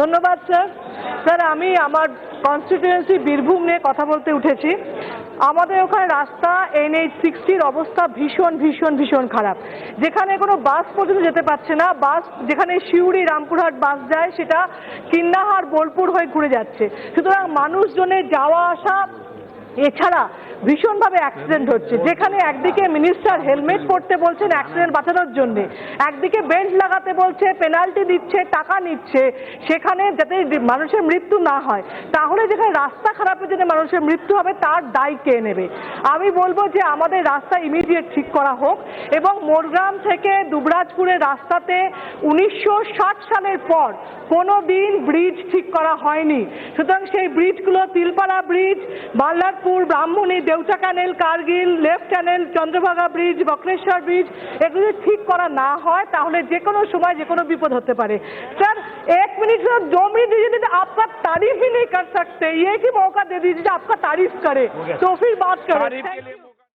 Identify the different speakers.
Speaker 1: ধন্যবাদ sir. Sir আমি আমার কনস্টিটিউয়েন্সি বীরভূম নিয়ে কথা বলতে উঠেছি। আমাদের ওখানে রাস্তা NH-60-র অবস্থা ভীষণ ভীষণ ভীষণ খারাপ, যেখানে কোনো বাস পর্যন্ত যেতে পারছে না। বাস যেখানে সিউড়ি রামপুরহাট বাস যায় সেটা কিন্নাহার বোলপুর হয়ে ঘুরে যাচ্ছে। সুতরাং মানুষজনের যাওয়া আসা এছাড়া ভীষণভাবে অ্যাক্সিডেন্ট হচ্ছে, যেখানে একদিকে মিনিস্টার হেলমেট পরতে বলছেন অ্যাক্সিডেন্ট বাঁচানোর জন্য, একদিকে বেল্ট লাগাতে বলছে, পেনাল্টি দিচ্ছে, টাকা নিচ্ছে, সেখানে যাতে মানুষের মৃত্যু না হয়। তাহলে যেখানে রাস্তা খারাপের জন্য মানুষের মৃত্যু হবে তার দায় কে নেবে? আমি বলবো যে আমাদের রাস্তা ইমিডিয়েট ঠিক করা হোক এবং মোরগ্রাম থেকে দুবরাজপুরের রাস্তাতে 1960 সালের পর কোনো দিন ব্রিজ ঠিক করা হয়নি। সুতরাং সেই ব্রিজগুলো তিলপাড়া ব্রিজ, বাল্লারপুর, ব্রাহ্মণী, দেউচা ক্যানেল, কার্গিল, লেফট ক্যানেল, চন্দ্রভাগা ব্রিজ, বক্রেশ্বর ব্রিজ, এগুলো ঠিক করা না হয় তাহলে যে কোনো সময় যে কোনো বিপদ হতে পারে। सर 1 मिनट से 2 मिनट दीजिए, आपका तारीफ ही नहीं कर सकते, ये कि मौका दे दीजिए आपका तारीफ करे तो फिर बात करें।